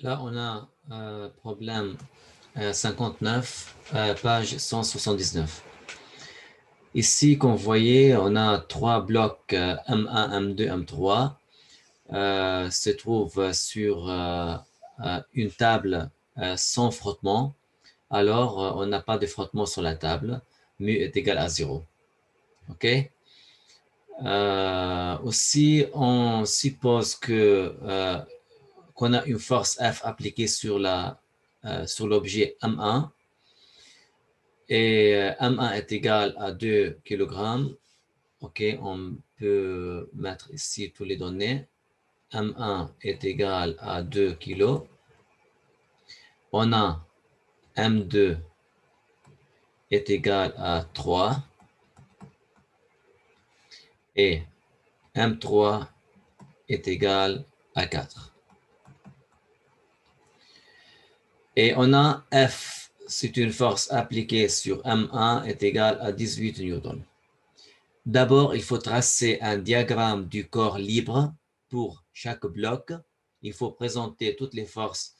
Là, on a problème 59, page 179. Ici, comme vous voyez, on a trois blocs M1, M2, M3 se trouvent sur une table sans frottement. Alors, on n'a pas de frottement sur la table. Mu est égal à 0. OK? Aussi, on suppose qu'on a une force F appliquée sur l'objet M1 et M1 est égal à 2 kg. OK, on peut mettre ici toutes les données. M1 est égal à 2 kg. On a M2 est égal à 3 et M3 est égal à 4. Et on a F, c'est une force appliquée sur M1 est égale à 18 newtons. D'abord, il faut tracer un diagramme du corps libre pour chaque bloc. Il faut présenter toutes les forces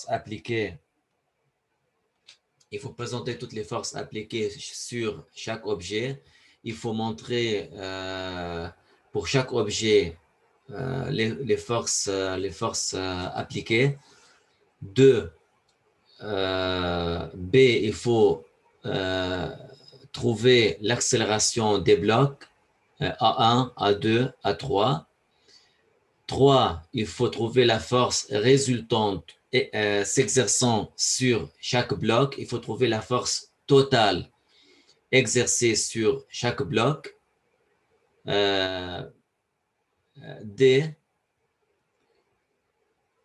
appliquées. Il faut présenter toutes les forces appliquées sur chaque objet. Il faut montrer pour chaque objet les forces appliquées. 2. B, il faut trouver l'accélération des blocs A1, A2, A3. 3, il faut trouver la force résultante et s'exerçant sur chaque bloc. Il faut trouver la force totale exercée sur chaque bloc. D,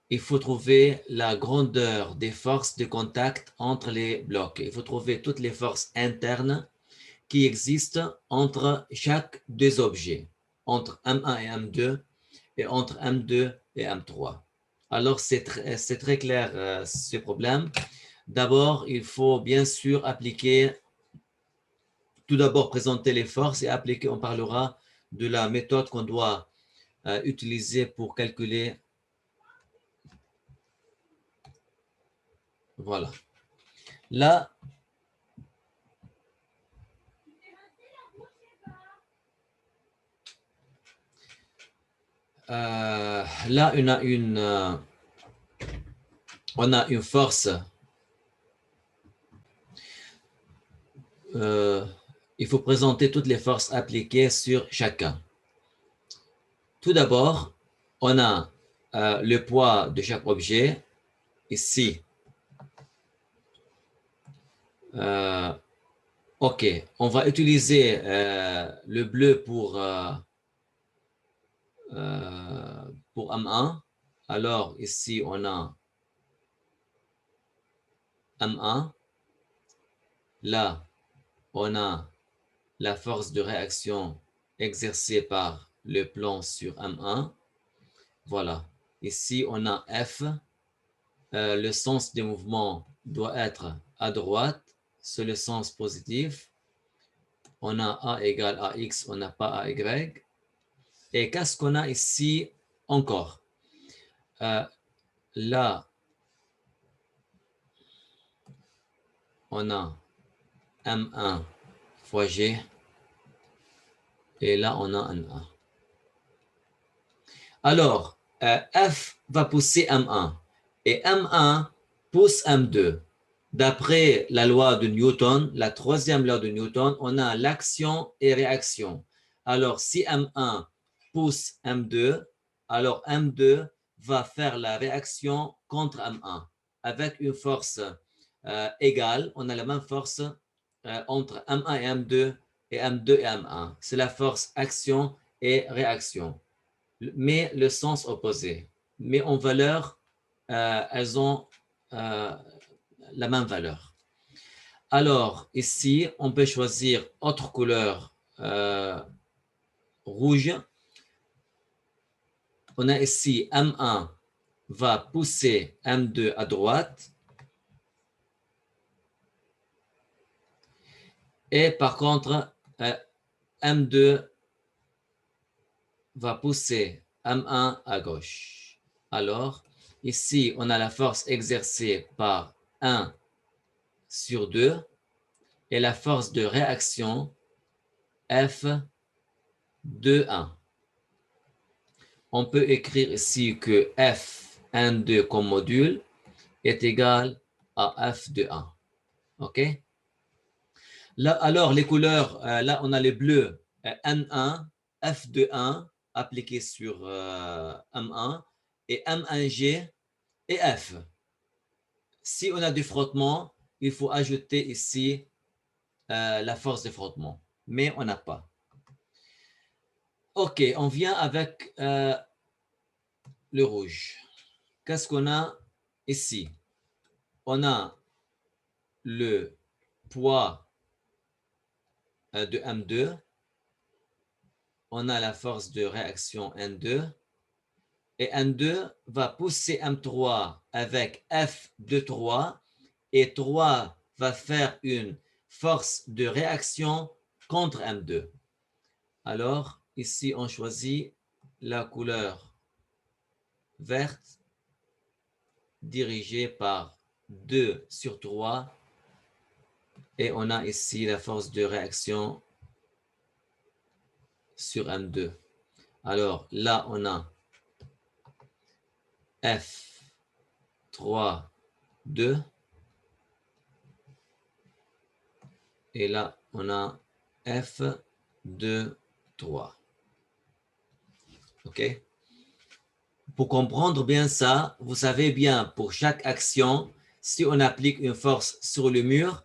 il faut trouver la grandeur des forces de contact entre les blocs. Il faut trouver toutes les forces internes qui existent entre chaque deux objets, entre M1 et M2 et entre M2 et M3. Alors, c'est très clair ce problème. D'abord, il faut bien sûr appliquer, tout d'abord présenter les forces et appliquer, on parlera de la méthode qu'on doit utiliser pour calculer. Voilà. Là, on a une force. Il faut présenter toutes les forces appliquées sur chacun. Tout d'abord, on a le poids de chaque objet. Ici, OK, on va utiliser le bleu pour M1. Alors, ici, on a M1. Là, on a la force de réaction exercée par le plan sur M1. Voilà. Ici, on a F. Le sens des mouvements doit être à droite. C'est le sens positif. On a A égale à X, on n'a pas à Y. Et qu'est-ce qu'on a ici encore? Là, on a M1 fois G. Et là, on a un A. Alors, F va pousser M1. Et M1 pousse M2. D'après la loi de Newton, la troisième loi de Newton, on a l'action et réaction. Alors, si M1 pousse M2, alors M2 va faire la réaction contre M1 avec une force égale. On a la même force entre M1 et M2 et M2 et M1. C'est la force action et réaction, mais le sens opposé. Mais en valeur, elles ont la même valeur. Alors, ici, on peut choisir autre couleur rouge. On a ici M1 va pousser M2 à droite. Et par contre, M2 va pousser M1 à gauche. Alors, ici, on a la force exercée par 1 sur 2 et la force de réaction F de 1. On peut écrire ici que F1,2 comme module est égal à F de 1. OK? Là, alors, les couleurs, là, on a les bleus N1, F de 1 appliqué sur M1 et M1G et F. Si on a du frottement, il faut ajouter ici la force de frottement, mais on n'a pas. OK, on vient avec le rouge. Qu'est-ce qu'on a ici? On a le poids de M2, on a la force de réaction N2, et N2 va pousser M3 avec F de 3, et 3 va faire une force de réaction contre M2. Alors, ici, on choisit la couleur verte dirigée par 2 sur 3 et on a ici la force de réaction sur M2. Alors là, on a F3, 2 et là, on a F2, 3. OK? Pour comprendre bien ça, vous savez bien, pour chaque action, si on applique une force sur le mur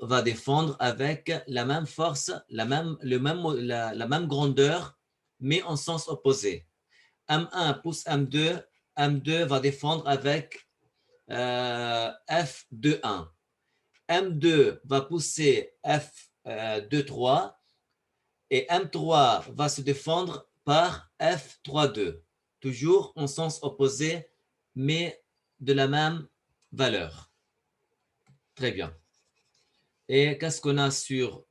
va défendre avec la même force, la même grandeur, mais en sens opposé. M1 pousse M2, M2 va défendre avec F de 1. M2 va pousser F de 3 et M3 va se défendre par F3,2. Toujours en sens opposé, mais de la même valeur. Très bien. Et qu'est-ce qu'on a sur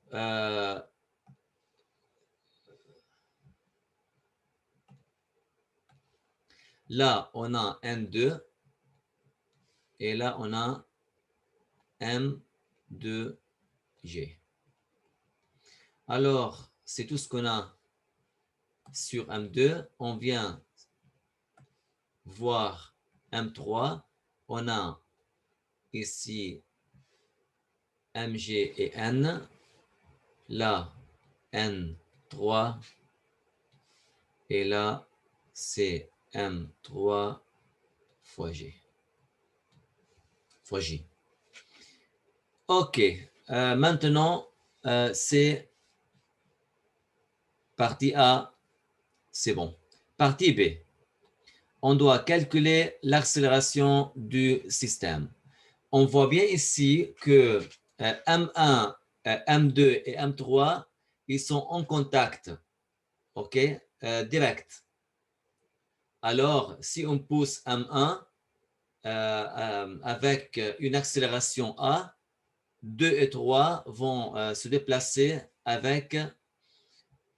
là, on a N2 et là, on a M2G. Alors, c'est tout ce qu'on a sur M2. On vient voir M3. On a ici MG et N. Là, N3. Et là, c'est M3 fois G. Fois J. OK. Maintenant, c'est partie A. C'est bon. Partie B. On doit calculer l'accélération du système. On voit bien ici que M1, M2 et M3, ils sont en contact, OK, direct. Alors, si on pousse M1 avec une accélération A, 2 et 3 vont se déplacer avec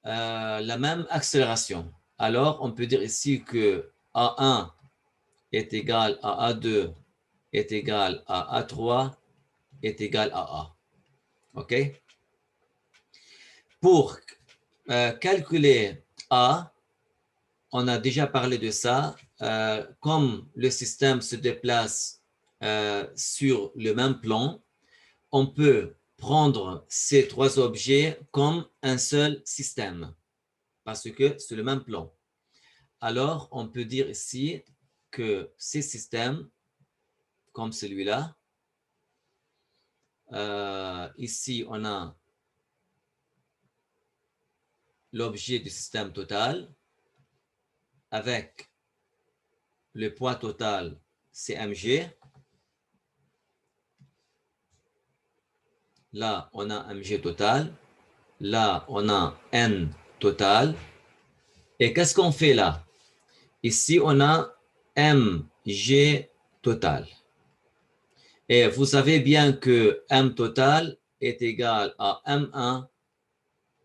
la même accélération. Alors, on peut dire ici que A1 est égal à A2 est égal à A3 est égal à A. OK? Pour calculer A, on a déjà parlé de ça. Comme le système se déplace sur le même plan, on peut prendre ces trois objets comme un seul système parce que c'est le même plan. Alors, on peut dire ici que ces systèmes, comme celui-là, ici, on a l'objet du système total avec le poids total CMG. Là, on a mg total. Là, on a n total. Et qu'est-ce qu'on fait là? Ici, on a mg total. Et vous savez bien que m total est égal à m1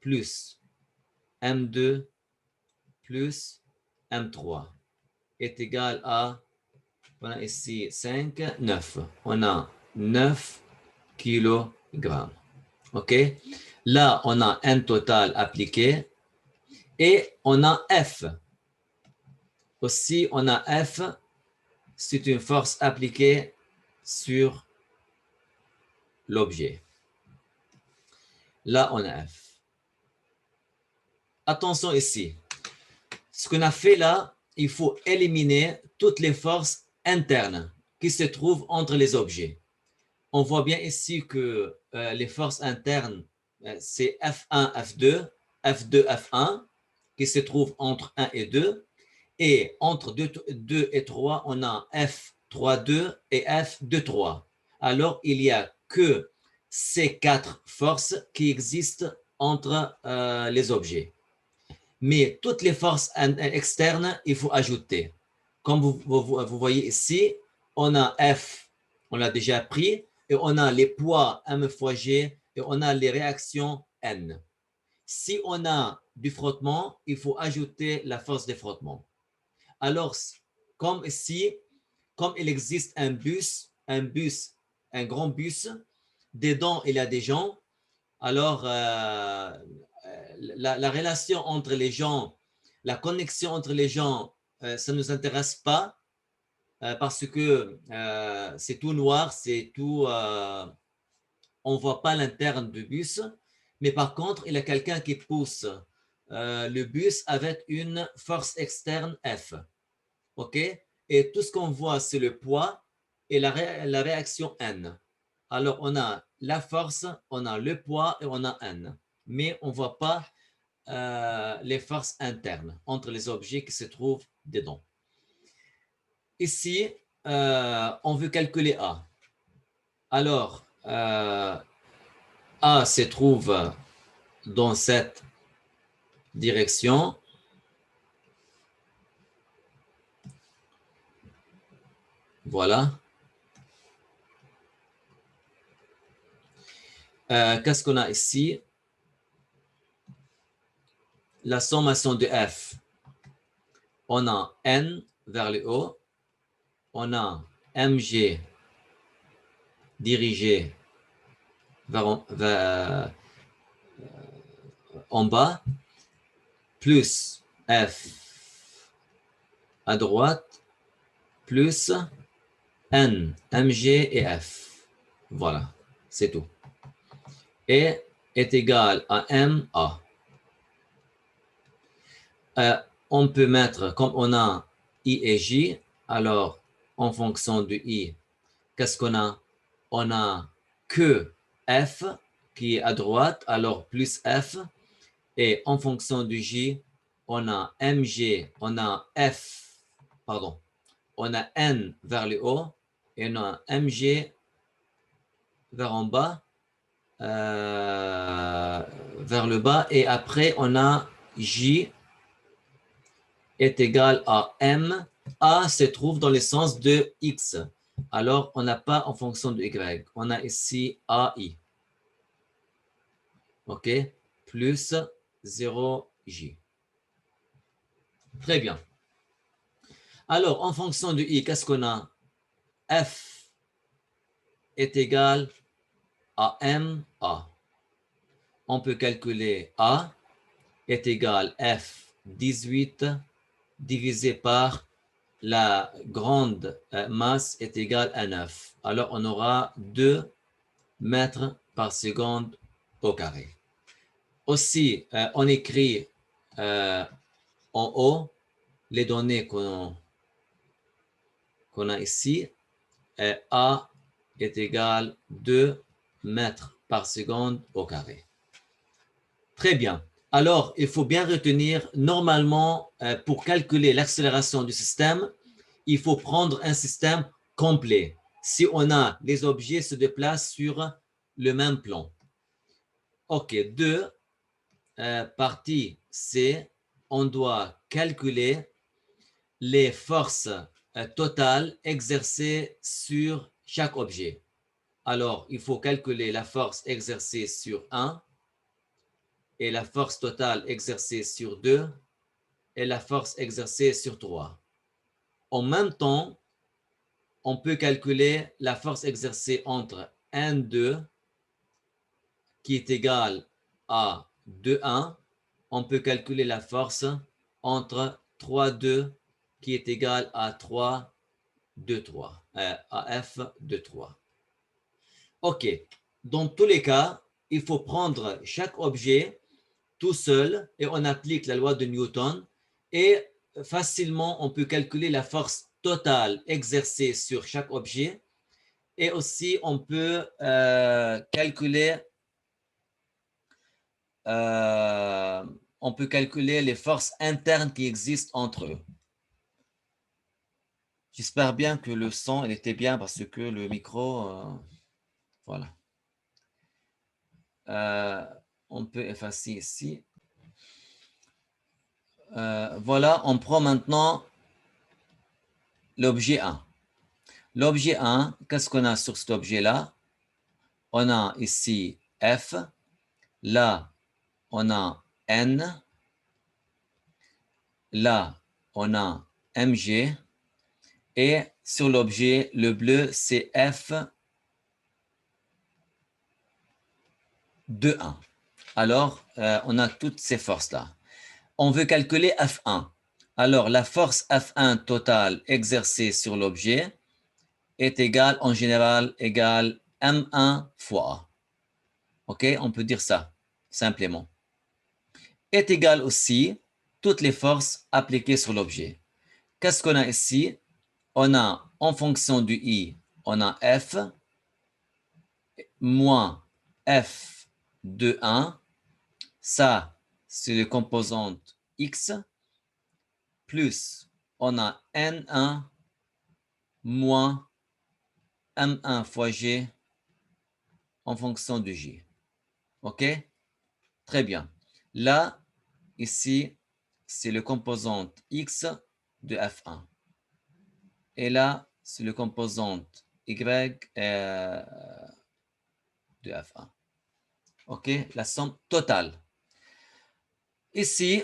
plus m2 plus m3. est égal à, on a ici 5, 9. On a 9 kilogrammes. OK? Là, on a N total appliqué et on a F. Aussi, on a F, c'est une force appliquée sur l'objet. Là, on a F. Attention ici. Ce qu'on a fait là, il faut éliminer toutes les forces internes qui se trouvent entre les objets. On voit bien ici que les forces internes, c'est F1, F2, F2, F1, qui se trouvent entre 1 et 2. Et entre 2 et 3, on a F3, 2 et F2, 3. Alors, il n'y a que ces 4 forces qui existent entre les objets. Mais toutes les forces externes, il faut ajouter. Comme vous voyez ici, on a F, on l'a déjà pris, et on a les poids M fois G, et on a les réactions N. Si on a du frottement, il faut ajouter la force de frottement. Alors, comme ici, comme il existe un grand bus, dedans il y a des gens, alors la relation entre les gens, la connexion entre les gens, ça ne nous intéresse pas parce que c'est tout noir, c'est tout, on ne voit pas l'interne du bus, mais par contre, il y a quelqu'un qui pousse le bus avec une force externe F. OK? Et tout ce qu'on voit, c'est le poids et la réaction N. Alors, on a la force, on a le poids et on a N. Mais on ne voit pas les forces internes entre les objets qui se trouvent dedans. Ici, on veut calculer A. Alors, A se trouve dans cette direction. Voilà. Qu'est-ce qu'on a ici? La sommation de F. On a N vers le haut. On a MG dirigé vers en bas, plus F à droite, plus N, MG et F. Voilà, c'est tout. Et est égal à MA. On peut mettre, comme on a I et J, alors en fonction de I, qu'est-ce qu'on a? On a que F qui est à droite, alors plus F. Et en fonction du J, on a MG, on a F, pardon, on a N vers le haut et on a MG vers en bas, vers le bas. Et après, on a J est égal à M. A se trouve dans le sens de X. Alors, on n'a pas en fonction de Y. On a ici AI. OK? Plus 0J. Très bien. Alors, en fonction de I, qu'est-ce qu'on a? F est égal à MA. On peut calculer A est égal à F 18 divisé par la grande masse est égale à 9. Alors, on aura 2 mètres par seconde au carré. Aussi, on écrit en haut les données qu'on a ici. A est égal à 2 mètres par seconde au carré. Très bien. Alors, il faut bien retenir, normalement, pour calculer l'accélération du système, il faut prendre un système complet. Si on a les objets se déplacent sur le même plan. OK, 2, partie C, on doit calculer les forces totales exercées sur chaque objet. Alors, il faut calculer la force exercée sur 1 et la force totale exercée sur 2 et la force exercée sur 3. En même temps, on peut calculer la force exercée entre N2 qui est égale à 2,1. On peut calculer la force entre 3,2 qui est égale à 3,2,3, à F de 3. OK. Dans tous les cas, il faut prendre chaque objet tout seul et on applique la loi de Newton et facilement on peut calculer la force totale exercée sur chaque objet et aussi on peut calculer les forces internes qui existent entre eux. J'espère bien que le son il était bien parce que le micro, voilà. On peut effacer ici. Voilà, on prend maintenant l'objet 1. L'objet 1, qu'est-ce qu'on a sur cet objet-là? On a ici F. Là, on a N. Là, on a MG. Et sur l'objet, le bleu, c'est F de 1. Alors, on a toutes ces forces-là. On veut calculer F1. Alors, la force F1 totale exercée sur l'objet est égale, en général, égale M1 fois A. OK? On peut dire ça, simplement. Est égal aussi toutes les forces appliquées sur l'objet. Qu'est-ce qu'on a ici? On a, en fonction du I, on a F moins F de 1. Ça, c'est le composante X. Plus, on a N1 moins M1 fois G en fonction du J. OK? Très bien. Là, ici, c'est le composante X de F1. Et là, c'est le composante Y de F1. OK? La somme totale. Ici,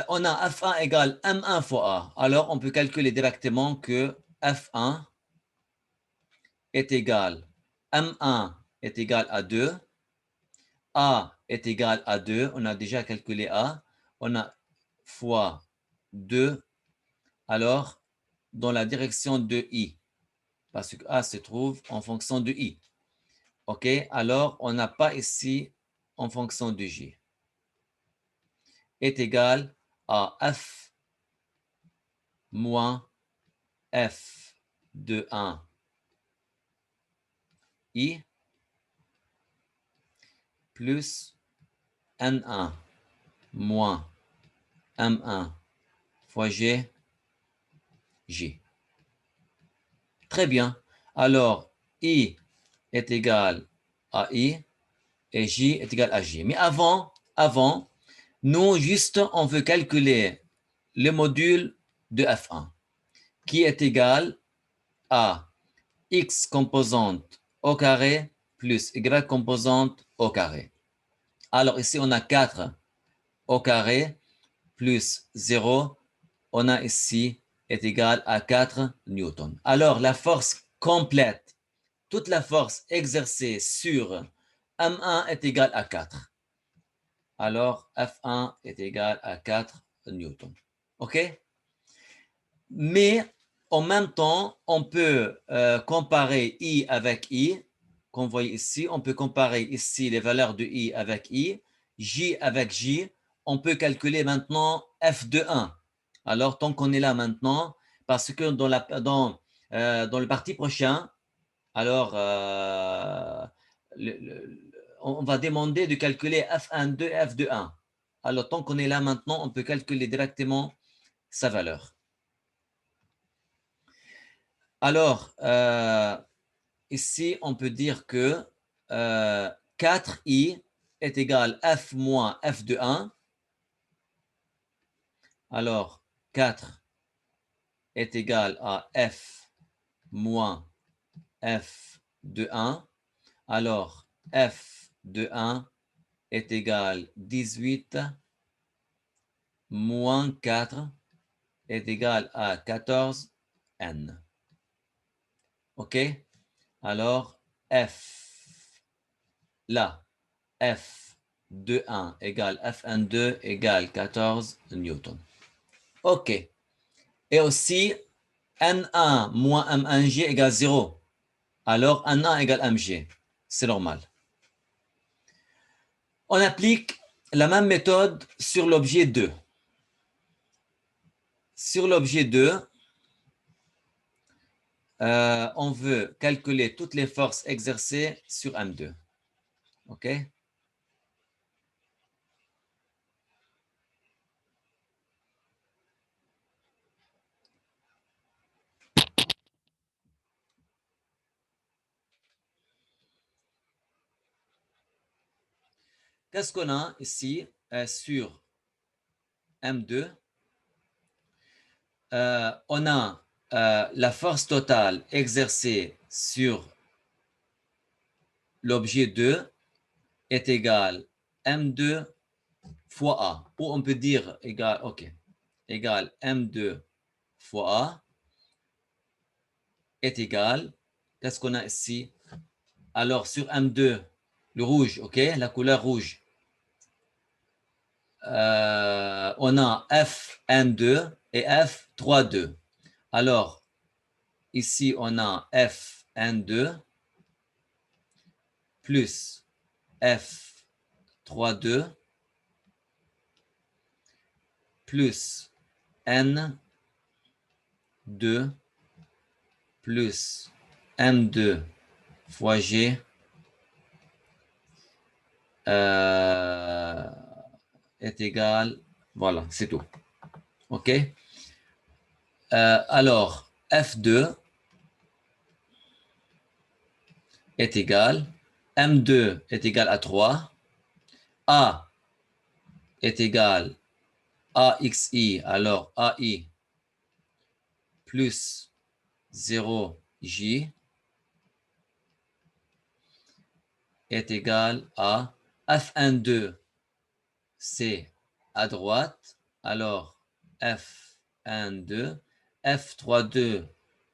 on a F1 égale M1 fois A. Alors, on peut calculer directement que F1 est égal, M1 est égal à 2, A est égal à 2, on a déjà calculé A, on a fois 2, alors dans la direction de I, parce que A se trouve en fonction de I. OK, alors on n'a pas ici en fonction de J. Est égal à F moins F de 1 I plus N1 moins M1 fois G, J. Très bien. Alors, I est égal à I et J est égal à J. Mais avant, nous, juste, on veut calculer le module de F1 qui est égal à X composante au carré plus Y composante au carré. Alors ici, on a 4 au carré plus 0. On a ici est égal à 4 newtons. Alors, la force complète, toute la force exercée sur M1 est égale à 4. Alors, F1 est égal à 4 newtons. OK? Mais en même temps, on peut comparer I avec I, qu'on voit ici. On peut comparer ici les valeurs de I avec I, J avec J. On peut calculer maintenant F de 1. Alors, tant qu'on est là maintenant, parce que dans le parti prochain, alors, on va demander de calculer F1 2 F de 1. Alors, tant qu'on est là maintenant, on peut calculer directement sa valeur. Alors, ici, on peut dire que 4i est égal à F moins F de 1. Alors, 4 est égal à F moins F de 1. Alors, F de 1 est égal à 18 moins 4 est égal à 14 Fn. OK? Alors, F, là, F de 1 égale Fn2 égale 14 newtons. OK. Et aussi, N1 moins M1G égale 0. Alors, N1 égale MG. C'est normal. On applique la même méthode sur l'objet 2. Sur l'objet 2, on veut calculer toutes les forces exercées sur M2. OK? Qu'est-ce qu'on a ici sur M2? On a la force totale exercée sur l'objet 2 est égale M2 fois A. Ou on peut dire égal, OK, égal M2 fois A est égal, qu'est-ce qu'on a ici? Alors, sur M2, le rouge, OK, la couleur rouge, on a Fn2 et F32. Alors, ici, on a Fn2 plus F32 plus N2 plus M2 fois G est égal, voilà, c'est tout. OK? Alors, F2 est égal, M2 est égal à 3, A est égal à AXI, alors AI plus 0J est égal à Fn2, c'est à droite, alors Fn2, F32,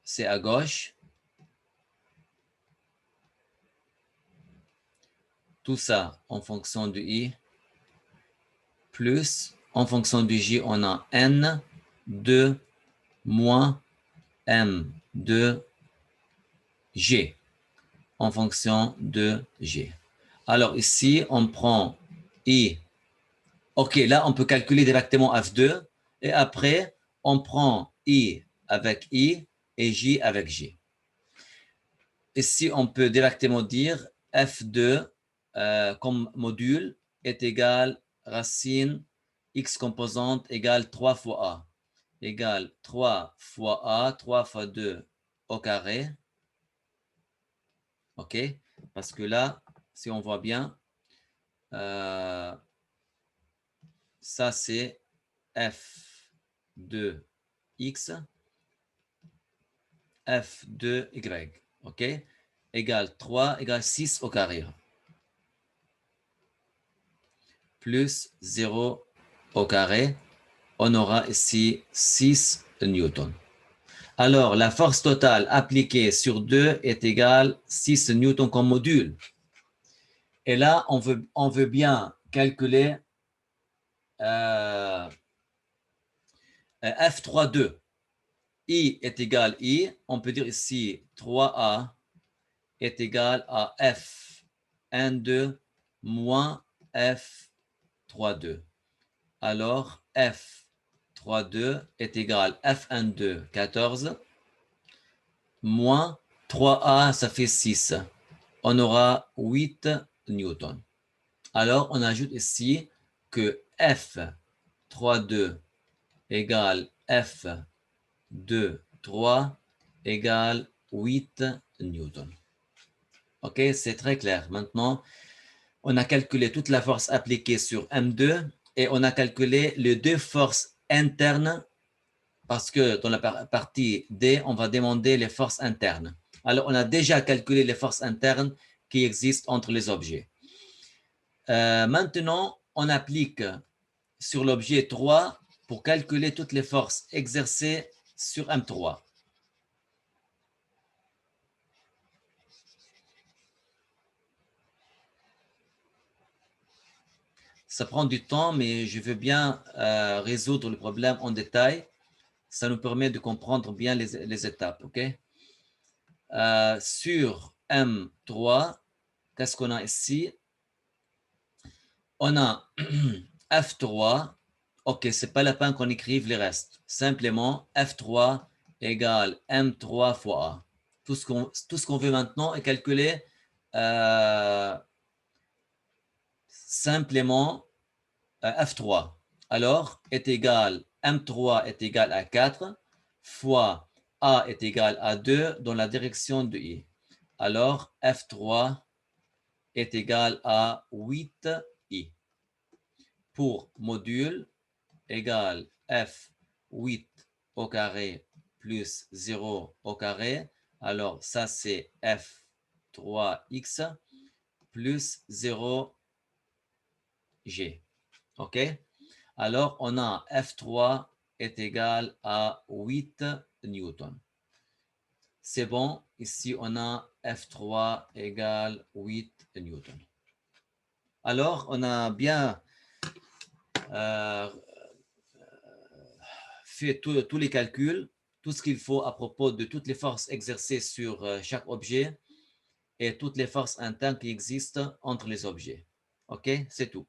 c'est à gauche. Tout ça en fonction de I, plus en fonction du J, on a N2 moins M2 G en fonction de G. Alors ici, on prend I. OK, là, on peut calculer directement F2 et après, on prend I avec I et J avec J. Ici, on peut directement dire F2 comme module est égal racine x composante égale 3 fois A égale 3 fois A, 3 fois 2 au carré. OK? Parce que là, si on voit bien, ça c'est f de x, f de y. OK? Égale 3 égale 6 au carré. Plus 0 au carré. On aura ici 6 newtons. Alors, la force totale appliquée sur 2 est égale 6 newtons comme module. Et là, on veut bien calculer F32. I est égal I. On peut dire ici 3A est égal à Fn2 moins F32. Alors, F32 est égal à Fn2, 14, moins 3A, ça fait 6. On aura 8 newtons. Alors, on ajoute ici que F32 égale F2, 3 égale 8 newtons. OK, c'est très clair. Maintenant, on a calculé toute la force appliquée sur M2 et on a calculé les deux forces internes parce que dans la partie D, on va demander les forces internes. Alors, on a déjà calculé les forces internes qui existent entre les objets. Maintenant, on applique sur l'objet 3 pour calculer toutes les forces exercées sur M3. Ça prend du temps, mais je veux bien résoudre le problème en détail. Ça nous permet de comprendre bien les étapes, OK? Sur M3, qu'est-ce qu'on a ici? On a F3. OK, c'est pas la peine qu'on écrive les restes. Simplement, F3 égale M3 fois A. Tout ce qu'on veut maintenant est calculer simplement F3. Alors, est égal, M3 est égal à 4 fois A est égal à 2 dans la direction de I. Alors, F3 est égal à 8I. Pour module égale F8 au carré plus 0 au carré. Alors, ça, c'est F3X plus 0G. OK? Alors, on a F3 est égal à 8 newtons. C'est bon. Ici, on a F3 égale 8 newtons. Alors, on a bien fait tous les calculs, tout ce qu'il faut à propos de toutes les forces exercées sur chaque objet et toutes les forces internes qui existent entre les objets. OK? C'est tout.